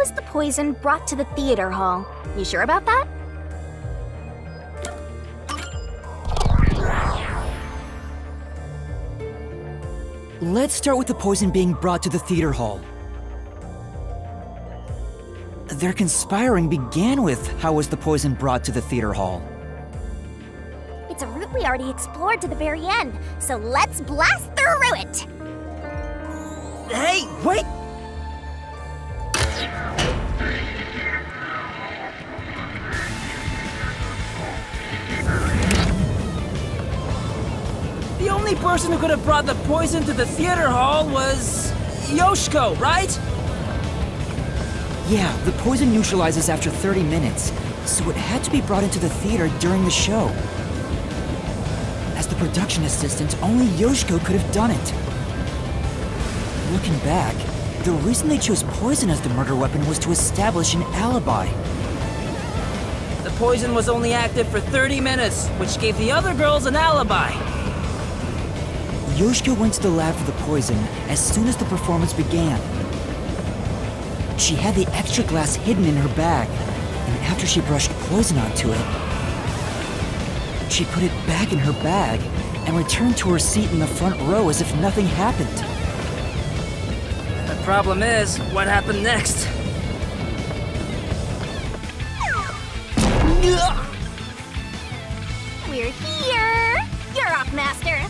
was the poison brought to the theater hall? You sure about that? Let's start with the poison being brought to the theater hall. Their conspiring began with how was the poison brought to the theater hall. It's a route we already explored to the very end, so let's blast through it! Hey, wait! The only person who could have brought the poison to the theater hall was Yoshiko, right? Yeah, the poison neutralizes after 30 minutes, so it had to be brought into the theater during the show. As the production assistant, only Yoshiko could have done it. Looking back, the reason they chose poison as the murder weapon was to establish an alibi. The poison was only active for 30 minutes, which gave the other girls an alibi. Yoshiko went to the lab for the poison as soon as the performance began. She had the extra glass hidden in her bag, and after she brushed poison onto it, she put it back in her bag and returned to her seat in the front row as if nothing happened. The problem is, what happened next? We're here! You're off, Master!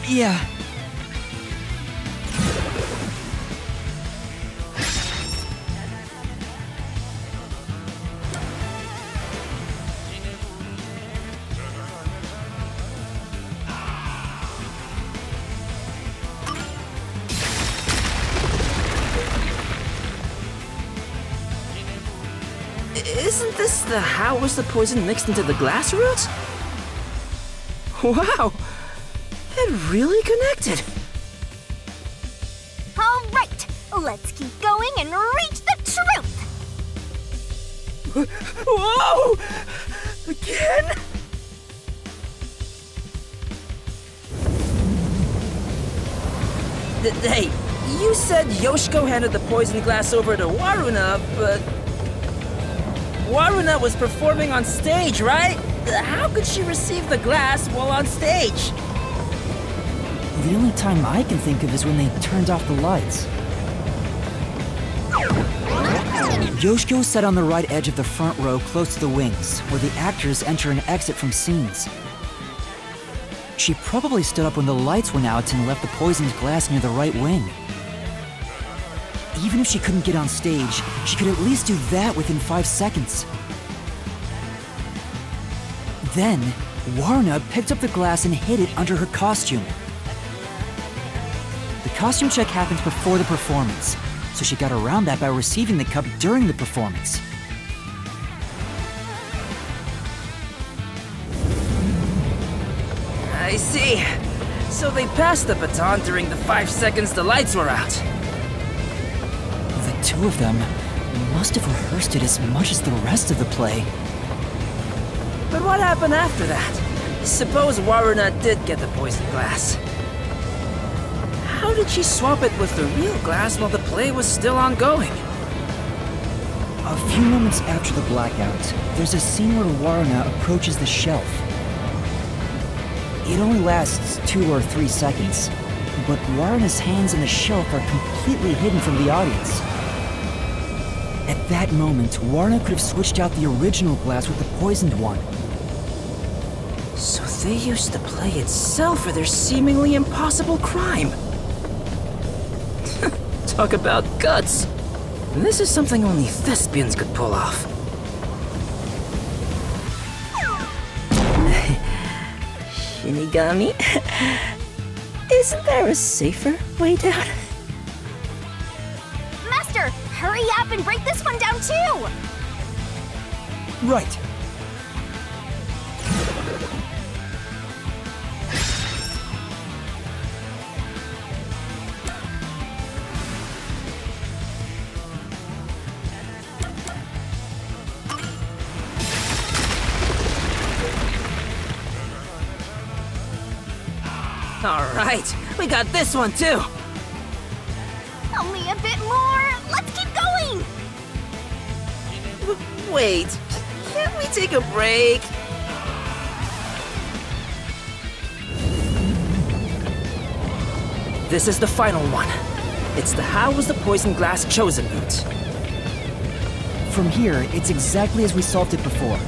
Yeah. Isn't this the how was the poison mixed into the glass roots? Wow! It really connected! Alright, let's keep going and reach the truth! Whoa! Again? Hey, you said Yoshiko handed the poison glass over to Waruna, but... Waruna was performing on stage, right? How could she receive the glass while on stage? The only time I can think of is when they turned off the lights. Yoshiko sat on the right edge of the front row close to the wings, where the actors enter and exit from scenes. She probably stood up when the lights went out and left the poisoned glass near the right wing. Even if she couldn't get on stage, she could at least do that within 5 seconds. Then, Warna picked up the glass and hid it under her costume. The costume check happens before the performance, so she got around that by receiving the cup during the performance. I see. So they passed the baton during the 5 seconds the lights were out. The two of them must have rehearsed it as much as the rest of the play. But what happened after that? Suppose Waruna did get the poisoned glass. How did she swap it with the real glass while the play was still ongoing? A few moments after the blackout, there's a scene where Waruna approaches the shelf. It only lasts 2 or 3 seconds, but Waruna's hands on the shelf are completely hidden from the audience. At that moment, Waruna could have switched out the original glass with the poisoned one. So they used the play itself for their seemingly impossible crime. Talk about guts. This is something only thespians could pull off. Shinigami? Isn't there a safer way down? Master, hurry up and break this one down too! Right. All right, we got this one too. Only a bit more. Let's keep going! Wait, can't we take a break? This is the final one. It's the How Was the Poison Glass Chosen route. From here, it's exactly as we solved it before.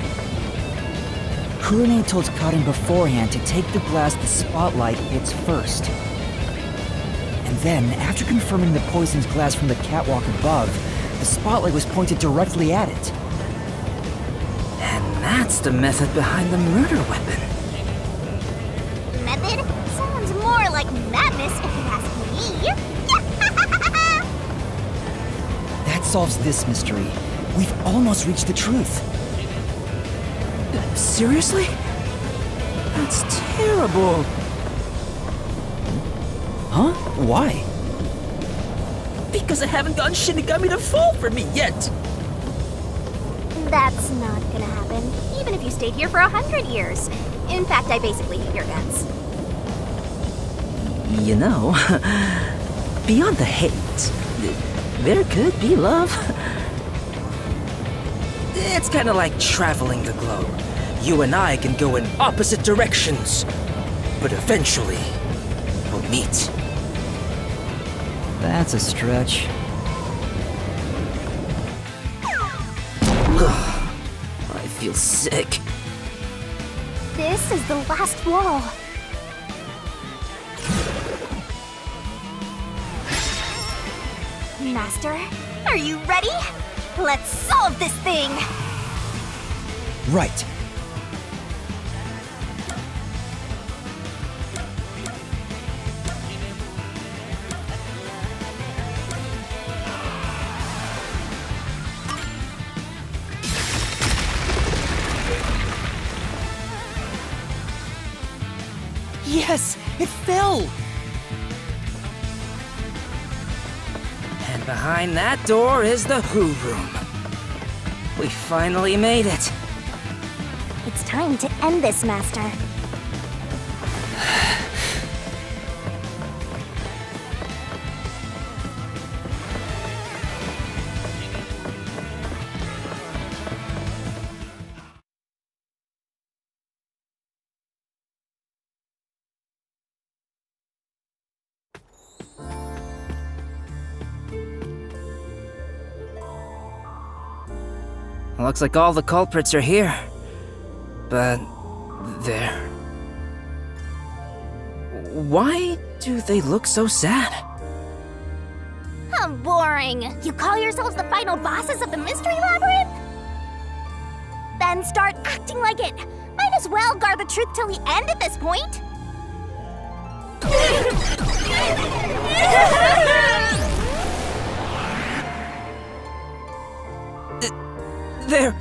Kurone told Karin beforehand to take the glass the spotlight hits first. And then, after confirming the poison's glass from the catwalk above, the spotlight was pointed directly at it. And that's the method behind the murder weapon. Method? Sounds more like madness if you ask me. That solves this mystery. We've almost reached the truth. Seriously? That's terrible. Huh? Why? Because I haven't gotten Shinigami to fall for me yet. That's not gonna happen, even if you stayed here for 100 years. In fact, I basically hate your guts. You know, beyond the hate, there could be love. It's kind of like traveling the globe. You and I can go in opposite directions, but eventually, we'll meet. That's a stretch. I feel sick. This is the last wall. Master, are you ready? Let's solve this thing! Right. Yes! It fell! And behind that door is the Who Room. We finally made it. It's time to end this, Master. Looks like all the culprits are here. But there. Why do they look so sad? How boring! You call yourselves the final bosses of the Mystery Labyrinth? Then start acting like it! Might as well guard the truth till the end at this point! There!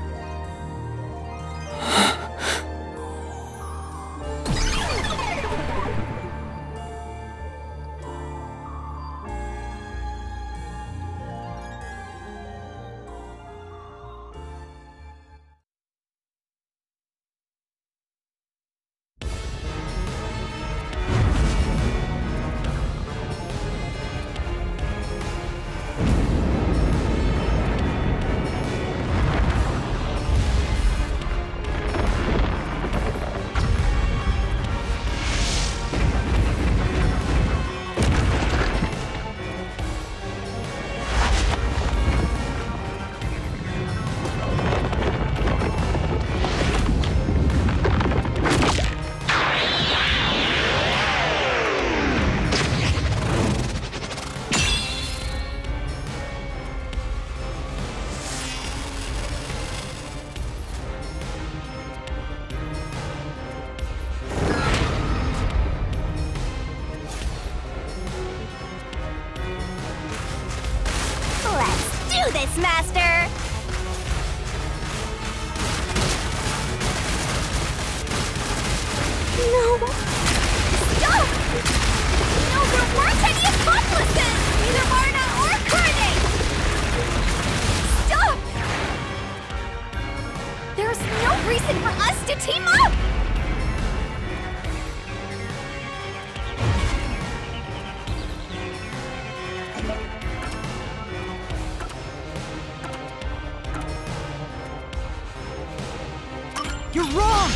this, Master! No! Stop! No, there weren't any accomplices! Neither Marna or Kurone! Stop! There's no reason for us to team up! You're wrong!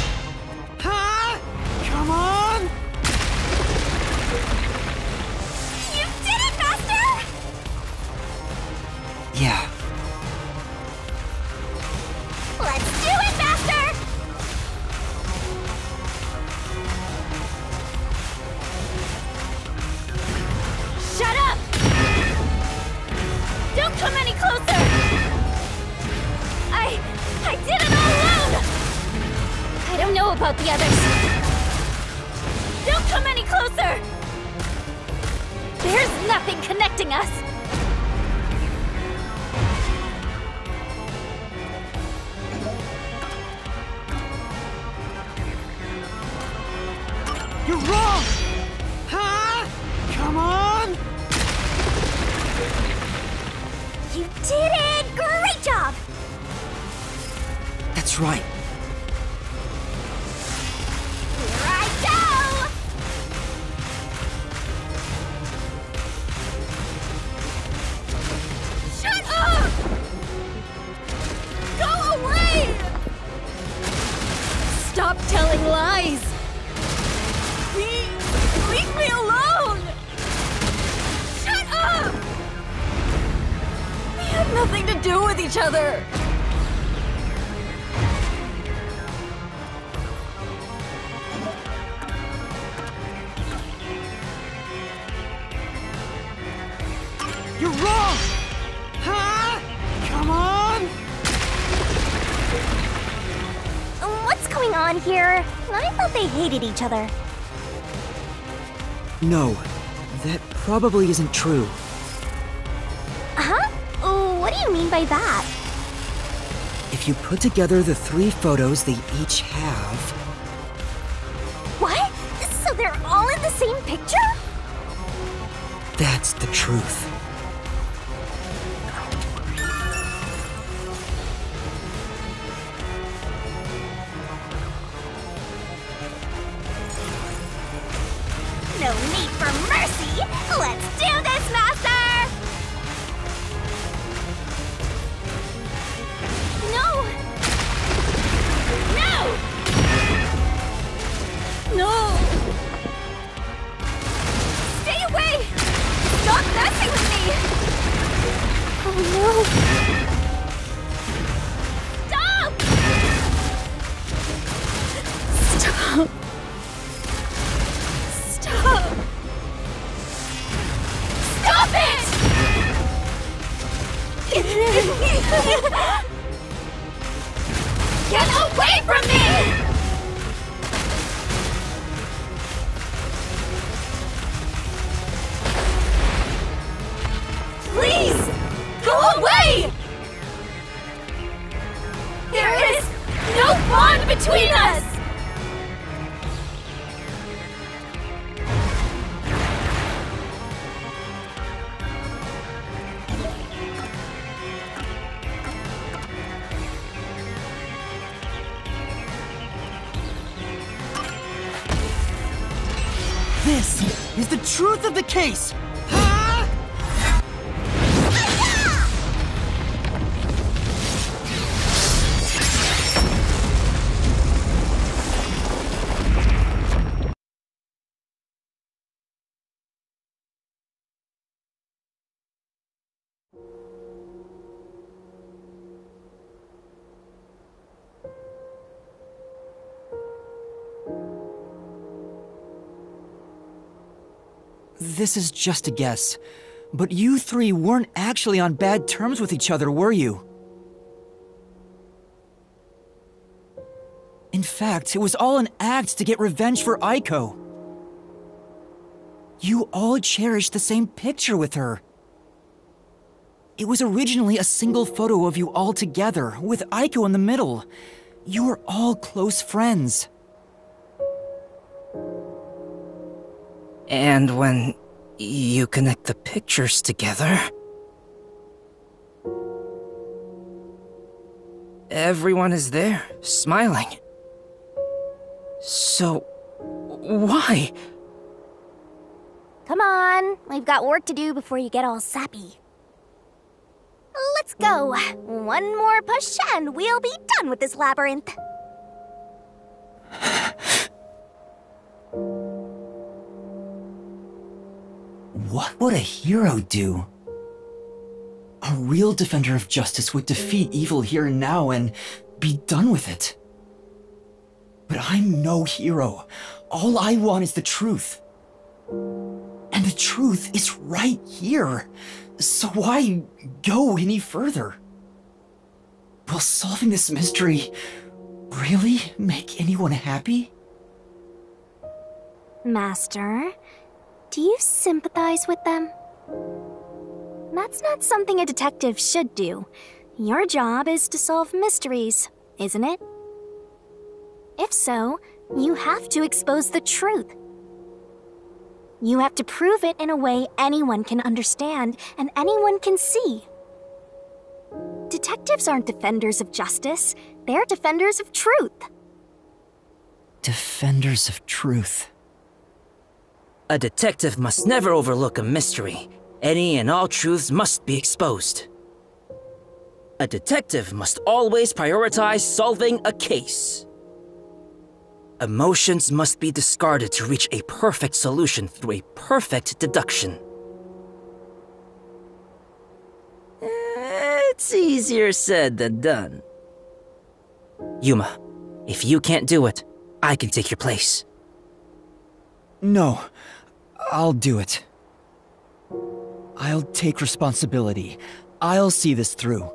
Huh? Come on! You did it, Master! Yeah. Let's do it, Master! Shut up! Don't come any closer! I did it all alone! I don't know about the others. Don't come any closer! There's nothing connecting us! You're wrong! Huh? Come on! You did it! Great job! That's right. Here I go! Shut up! Go away! Stop telling lies! Leave me alone! Shut up! We had nothing to do with each other! You're wrong! Huh? Come on! What's going on here? I thought they hated each other. No, that probably isn't true. Huh? What do you mean by that? If you put together the 3 photos they each have... What? So they're all in the same picture? That's the truth. No need for mercy! Let's do this, Master! No! No! No! Stay away! Stop messing with me! Oh no! Stop! Stop! Stop! Stop it! Get away from me! Please! Go away! There is no bond between us! This is the truth of the case! This is just a guess, but you 3 weren't actually on bad terms with each other, were you? In fact, it was all an act to get revenge for Aiko. You all cherished the same picture with her. It was originally a single photo of you all together, with Aiko in the middle. You were all close friends. And when you connect the pictures together, everyone is there, smiling. So, why? Come on, we've got work to do before you get all sappy. Let's go. One more push and we'll be done with this labyrinth. What would a hero do? A real defender of justice would defeat evil here and now and be done with it. But I'm no hero. All I want is the truth. And the truth is right here. So why go any further? Will solving this mystery really make anyone happy? Master, do you sympathize with them? That's not something a detective should do. Your job is to solve mysteries, isn't it? If so, you have to expose the truth. You have to prove it in a way anyone can understand and anyone can see. Detectives aren't defenders of justice, they're defenders of truth. Defenders of truth. A detective must never overlook a mystery. Any and all truths must be exposed. A detective must always prioritize solving a case. Emotions must be discarded to reach a perfect solution through a perfect deduction. It's easier said than done. Yuma, if you can't do it, I can take your place. No, I'll do it. I'll take responsibility. I'll see this through.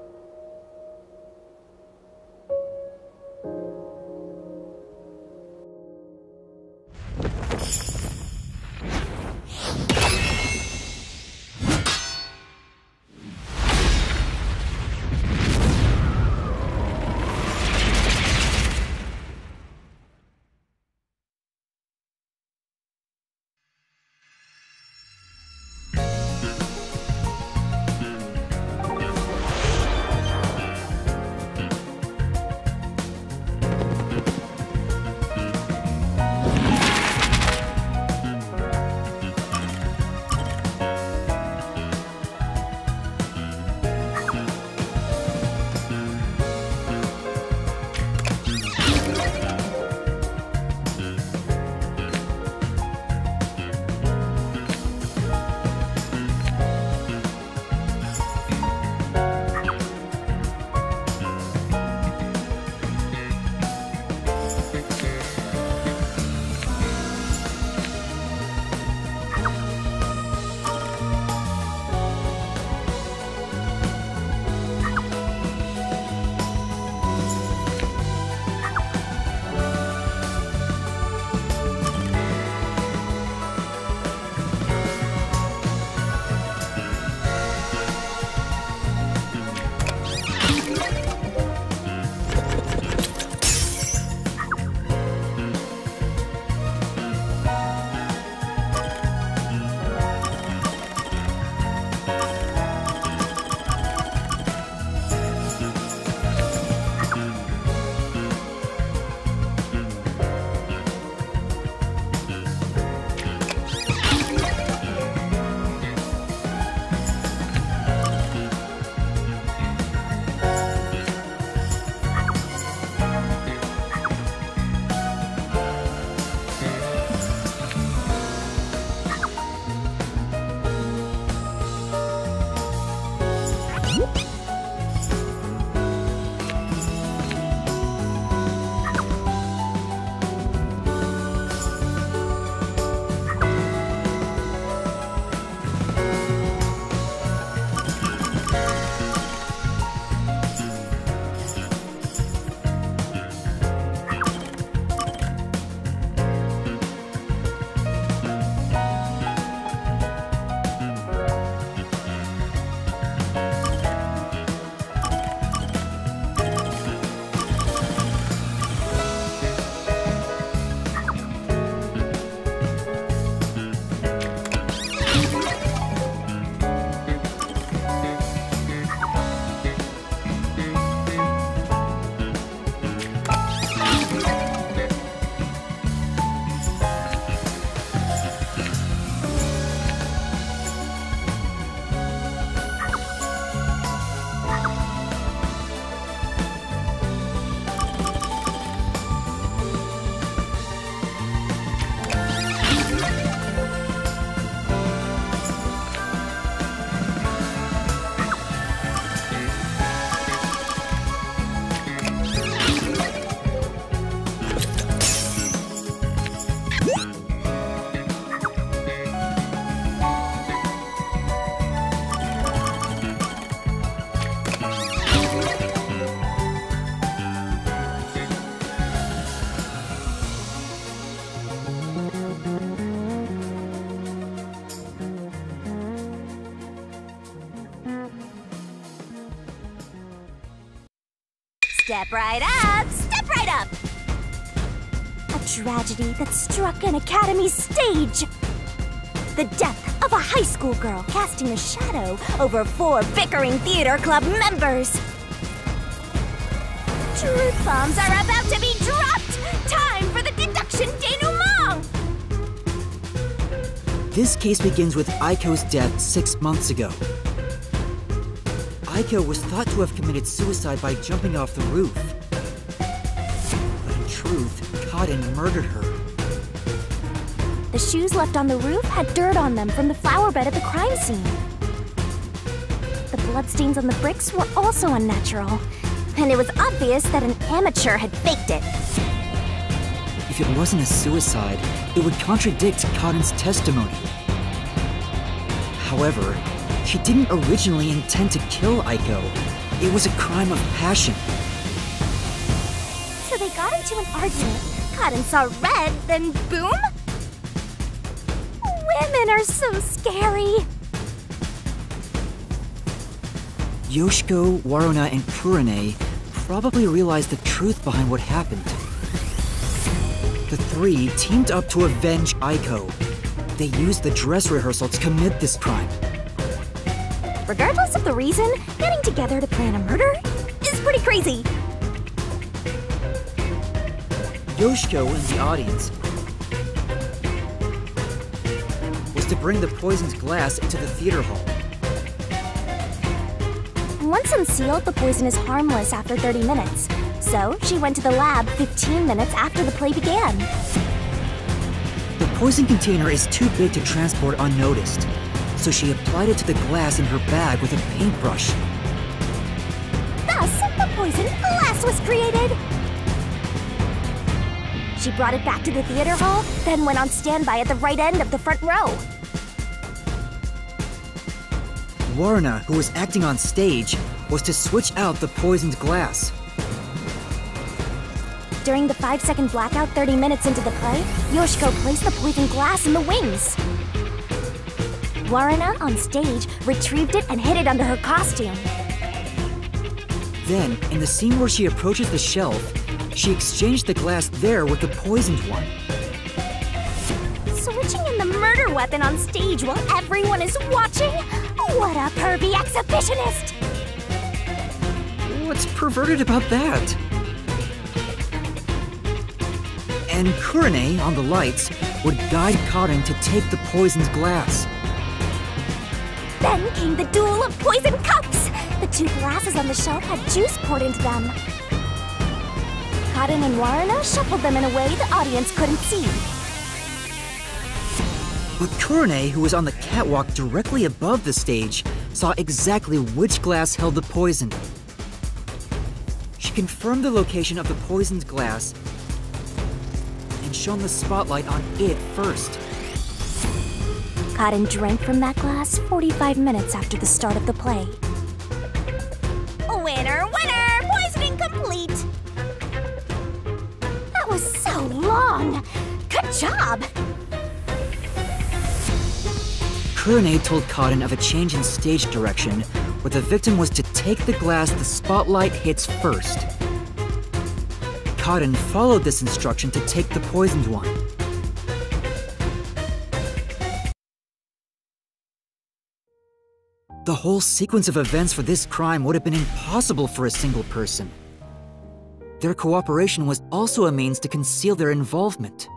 Step right up! Step right up! A tragedy that struck an academy stage. The death of a high school girl casting a shadow over 4 bickering theater club members. Truth bombs are about to be dropped! Time for the deduction denouement! This case begins with Aiko's death 6 months ago. Aiko was thought to have committed suicide by jumping off the roof. But in truth, Cotton murdered her. The shoes left on the roof had dirt on them from the flower bed at the crime scene. The bloodstains on the bricks were also unnatural, and it was obvious that an amateur had faked it. If it wasn't a suicide, it would contradict Cotton's testimony. However, she didn't originally intend to kill Aiko. It was a crime of passion. So they got into an argument. Cotton saw red, then boom? Women are so scary. Yoshiko, Waruna, and Kurane probably realized the truth behind what happened. The 3 teamed up to avenge Aiko. They used the dress rehearsal to commit this crime. Regardless of the reason, getting together to plan a murder is pretty crazy. Yoshiko in the audience was to bring the poisoned glass into the theater hall. Once unsealed, the poison is harmless after 30 minutes. So she went to the lab 15 minutes after the play began. The poison container is too big to transport unnoticed, so she applied it to the glass in her bag with a paintbrush. Thus, the poison glass was created. She brought it back to the theater hall, then went on standby at the right end of the front row. Waruna, who was acting on stage, was to switch out the poisoned glass. During the 5-second blackout 30 minutes into the play, Yoshiko placed the poisoned glass in the wings. Waruna, on stage, retrieved it and hid it under her costume. Then, in the scene where she approaches the shelf, she exchanged the glass there with the poisoned one. Switching in the murder weapon on stage while everyone is watching? What a pervy exhibitionist! What's perverted about that? And Kurane, on the lights, would guide Cotton to take the poisoned glass. Then came the duel of poison cups! The 2 glasses on the shelf had juice poured into them. Cotton and Waruna shuffled them in a way the audience couldn't see. But Kurane, who was on the catwalk directly above the stage, saw exactly which glass held the poison. She confirmed the location of the poisoned glass and shone the spotlight on it first. Cotton drank from that glass 45 minutes after the start of the play. Winner, winner! Poisoning complete! That was so long! Good job! Kurane told Cotton of a change in stage direction, where the victim was to take the glass the spotlight hits first. Cotton followed this instruction to take the poisoned one. The whole sequence of events for this crime would have been impossible for a single person. Their cooperation was also a means to conceal their involvement.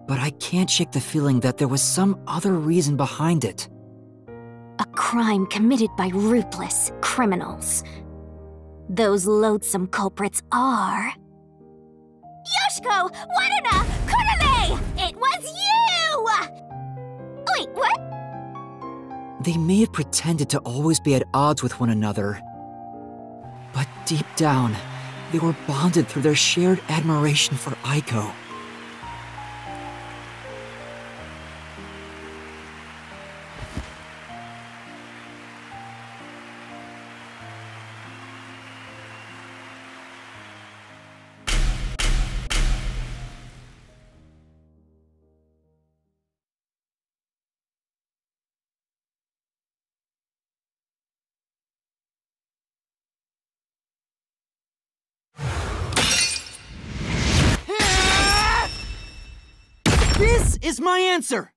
But I can't shake the feeling that there was some other reason behind it. A crime committed by ruthless criminals. Those loathsome culprits are... Yoshiko! Waruna! Kurane! It was you! Wait, what? They may have pretended to always be at odds with one another, but deep down, they were bonded through their shared admiration for Aiko. is my answer!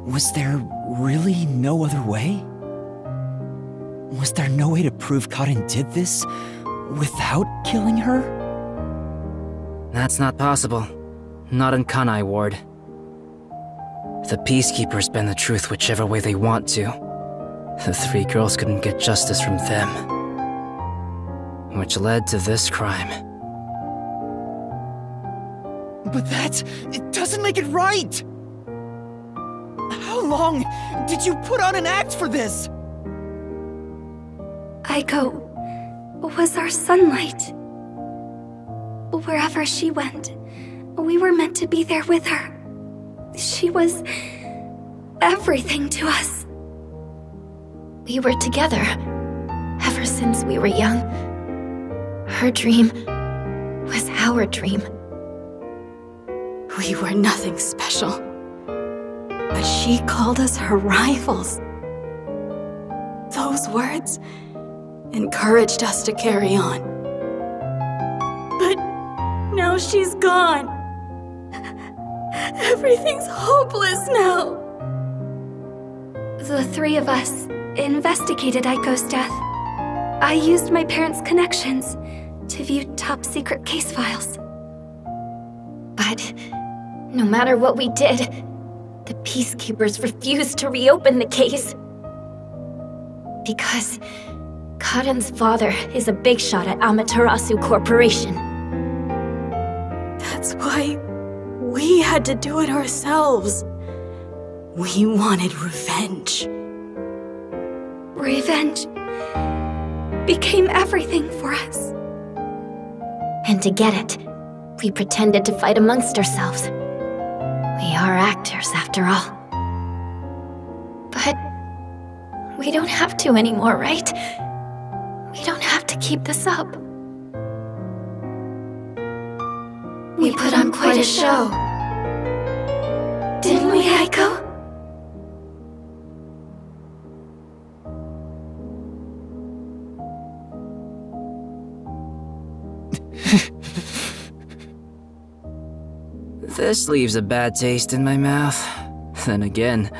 Was there really no other way? Was there no way to prove Karin did this without killing her? That's not possible. Not in Kanai Ward. The Peacekeepers bend the truth whichever way they want to. The three girls couldn't get justice from them. Which led to this crime. But it doesn't make it right! How long did you put on an act for this? Aiko was our sunlight. Wherever she went, we were meant to be there with her. She was everything to us. We were together ever since we were young. Her dream was our dream. We were nothing special, but she called us her rivals. Those words encouraged us to carry on. But now she's gone. Everything's hopeless now. The three of us investigated Aiko's death. I used my parents' connections to view top-secret case files. But no matter what we did, the Peacekeepers refused to reopen the case. Because Karin's father is a big shot at Amaterasu Corporation. That's why we had to do it ourselves. We wanted revenge. Revenge became everything for us. And to get it, we pretended to fight amongst ourselves. We are actors, after all. But we don't have to anymore, right? We don't have to keep this up. We put on quite a show. Didn't we, Aiko? This leaves a bad taste in my mouth. Then again,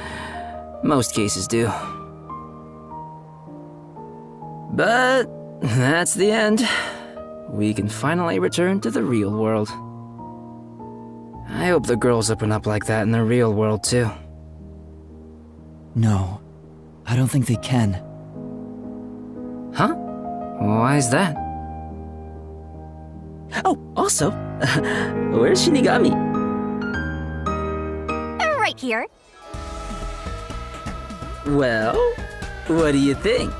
most cases do. But that's the end. We can finally return to the real world. I hope the girls open up like that in the real world too. No, I don't think they can. Huh? Why is that? Oh, also, where's Shinigami? Right here. Well, what do you think?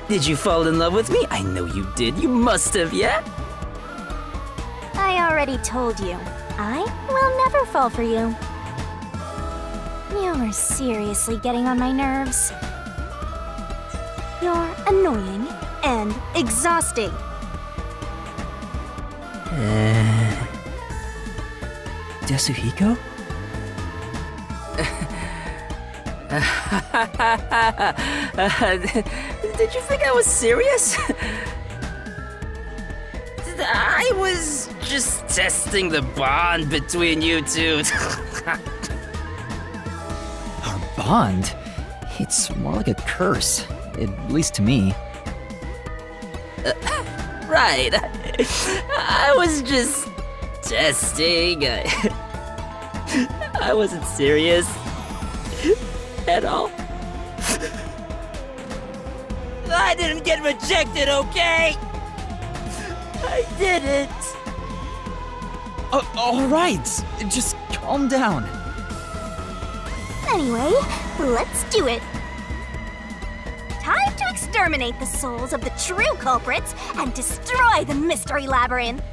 Did you fall in love with me? I know you did. You must have, yeah? I already told you. I will never fall for you. You're seriously getting on my nerves. You're annoying and exhausting. Yasuhiko? Did you think I was serious? I was just testing the bond between you two. Our bond? It's more like a curse, at least to me. Right. I was just testing. I wasn't serious at all. I didn't get rejected, okay? I didn't. All right, just calm down. Anyway, let's do it. Time to exterminate the souls of the true culprits and destroy the Mystery Labyrinth.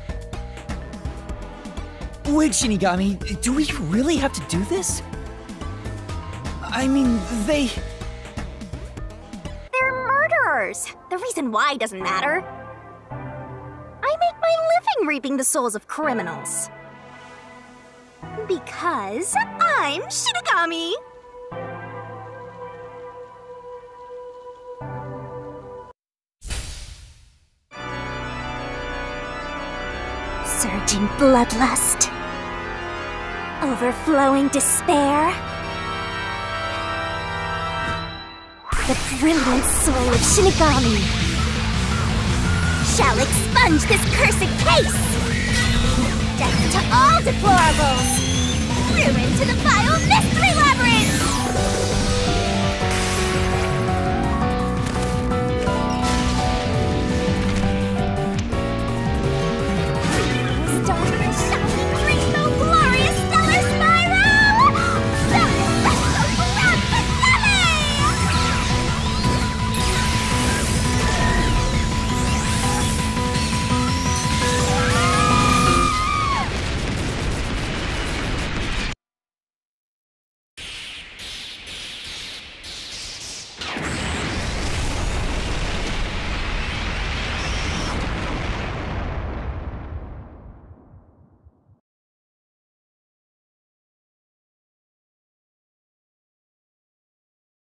Wait, Shinigami, do we really have to do this? I mean, They're murderers. The reason why doesn't matter. I make my loving reaping the souls of criminals. Because I'm Shinigami! Surging bloodlust. Overflowing despair. The brilliant soul of Shinigami shall expunge this cursed case! Death to all deplorables! Ruin to the vile mystery labyrinth!